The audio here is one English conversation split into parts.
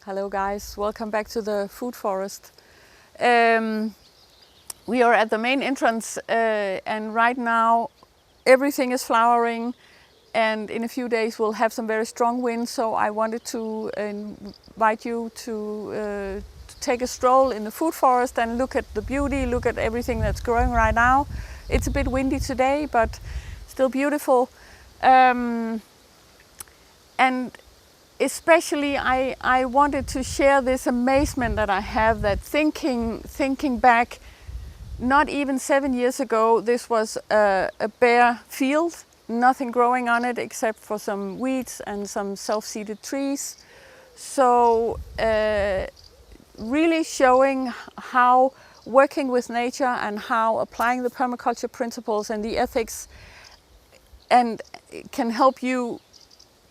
Hello guys, welcome back to the food forest. We are at the main entrance and right now everything is flowering, and in a few days we'll have some very strong winds, so I wanted to invite you to take a stroll in the food forest and look at the beauty, look at everything that's growing right now. It's a bit windy today, but still beautiful. And especially I wanted to share this amazement that I have, that thinking back, not even 7 years ago, this was a bare field, nothing growing on it except for some weeds and some self-seeded trees. So really showing how working with nature and how applying the permaculture principles and the ethics and can help you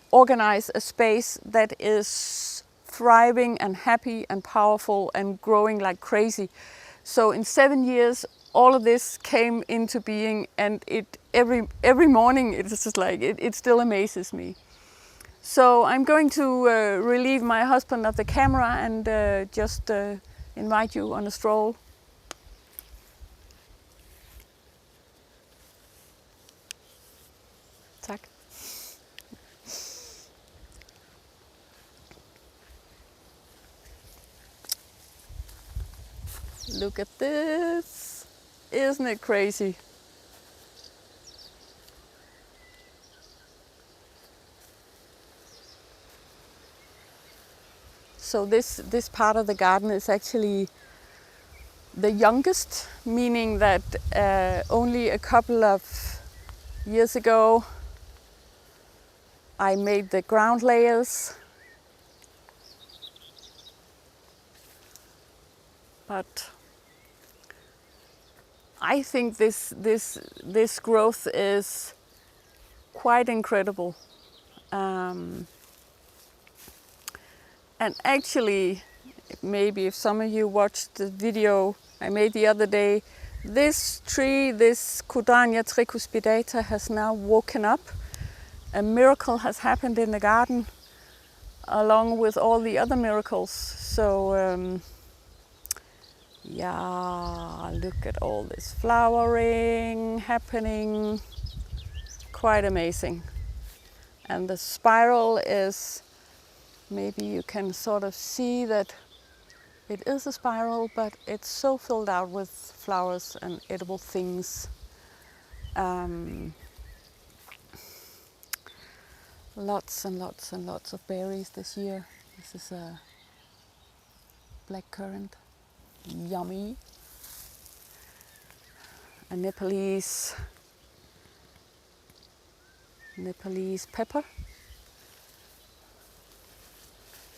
organize a space that is thriving and happy and powerful and growing like crazy. So in 7 years, all of this came into being, and every morning it's just like it still amazes me. So I'm going to relieve my husband of the camera and just invite you on a stroll. Tak. Look at this. Isn't it crazy? So this part of the garden is actually the youngest, meaning that only a couple of years ago I made the ground layers. But I think this growth is quite incredible. And actually, maybe if some of you watched the video I made the other day, this tree, this Codania tricuspidata, has now woken up. A miracle has happened in the garden, along with all the other miracles. So yeah, look at all this flowering happening. Quite amazing. And the spiral is, maybe you can sort of see that it is a spiral, but it's so filled out with flowers and edible things. Lots and lots and lots of berries this year. This is a blackcurrant, yummy. A Nepalese pepper.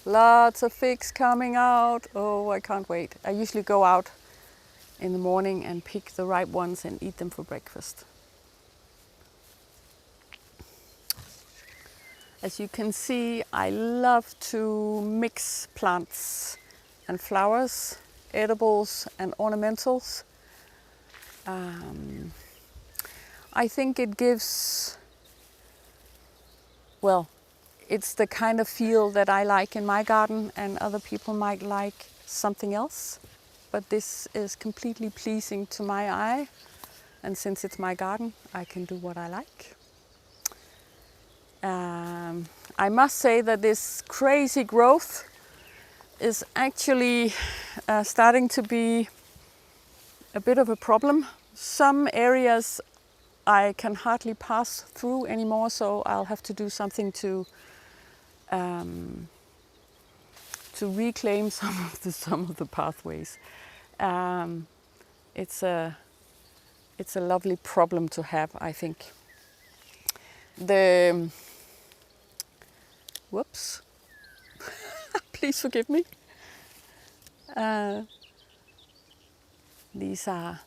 Lots of figs coming out. Oh, I can't wait. I usually go out in the morning and pick the ripe ones and eat them for breakfast. As you can see, I love to mix plants and flowers, edibles and ornamentals. I think it gives, well, it's the kind of feel that I like in my garden, and other people might like something else. But this is completely pleasing to my eye, and since it's my garden, I can do what I like. I must say that this crazy growth is actually starting to be a bit of a problem. Some areas I can hardly pass through anymore, so I'll have to do something to reclaim some of the pathways. It's a lovely problem to have, I think. Whoops, please forgive me. These are,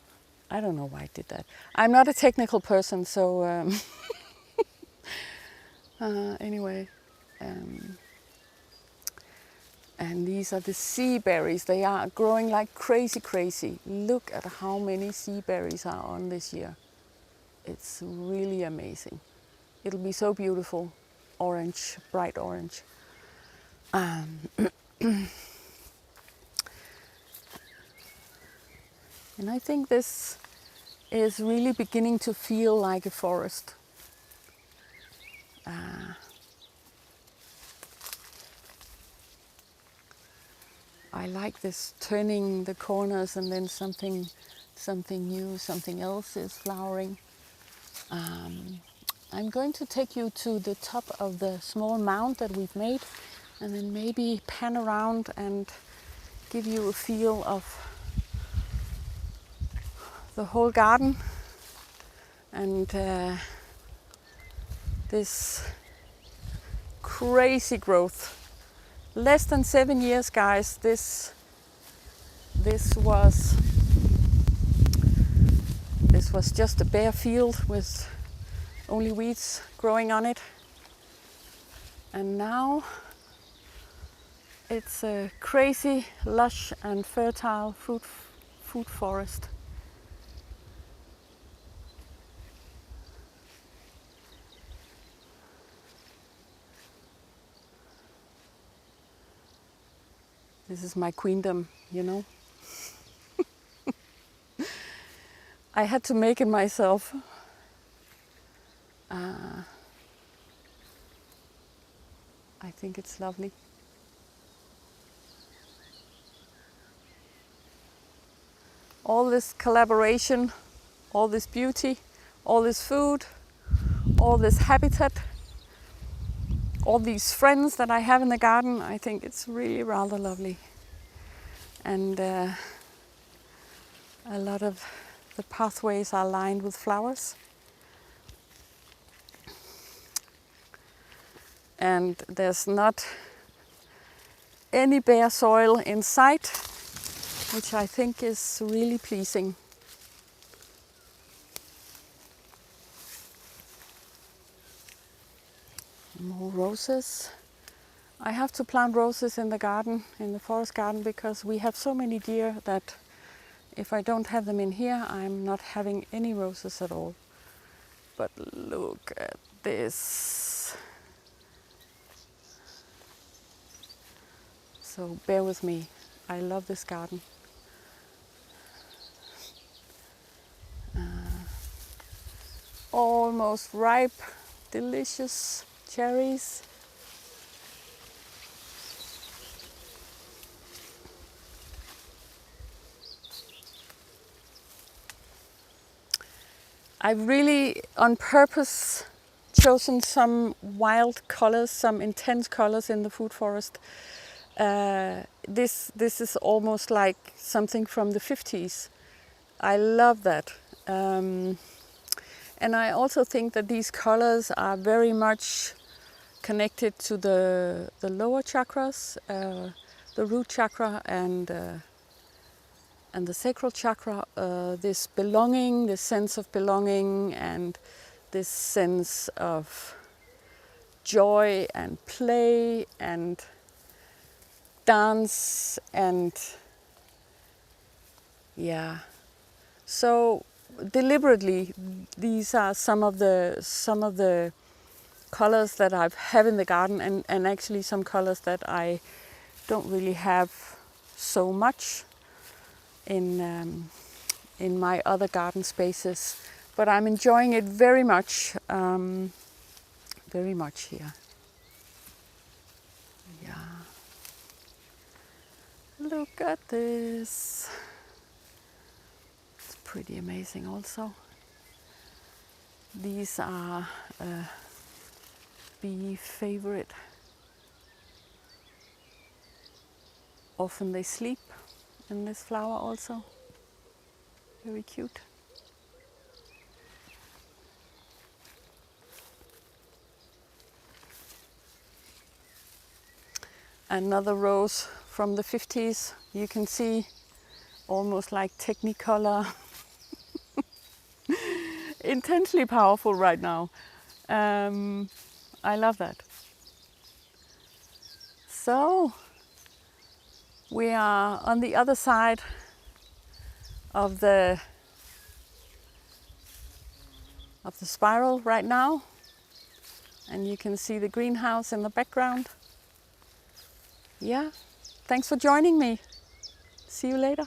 I don't know why I did that. I'm not a technical person, so anyway. And these are the sea berries. They are growing like crazy. Look at how many sea berries are on this year. It's really amazing. It'll be so beautiful. Orange, bright orange. And I think this is really beginning to feel like a forest. I like this turning the corners and then something new, something else is flowering. I'm going to take you to the top of the small mound that we've made and then maybe pan around and give you a feel of the whole garden and this crazy growth. Less than 7 years, guys. This was just a bare field with only weeds growing on it, and now it's a crazy, lush and fertile food forest. This is my queendom, you know. I had to make it myself. I think it's lovely. All this collaboration, all this beauty, all this food, all this habitat, all these friends that I have in the garden, I think it's really rather lovely. And a lot of the pathways are lined with flowers. And there's not any bare soil in sight, which I think is really pleasing. More roses. I have to plant roses in the garden, in the forest garden, because we have so many deer that if I don't have them in here, I'm not having any roses at all. But look at this. So bear with me. I love this garden. Almost ripe, delicious cherries. I've really, on purpose, chosen some wild colors, some intense colors in the food forest. This is almost like something from the 50s. I love that. And I also think that these colors are very much connected to the lower chakras, the root chakra and the sacral chakra. This belonging, this sense of belonging, and this sense of joy and play and dance, and yeah. So deliberately, these are some of the colors that I have in the garden, and actually some colors that I don't really have so much in my other garden spaces. But I'm enjoying it very much here. Yeah. Look at this. It's pretty amazing also. These are bee favorite. Often they sleep in this flower also. Very cute. Another rose from the 50s. You can see almost like Technicolor. Intensely powerful right now. I love that. So we are on the other side of the spiral right now, and you can see the greenhouse in the background. Yeah, Thanks for joining me. See you later.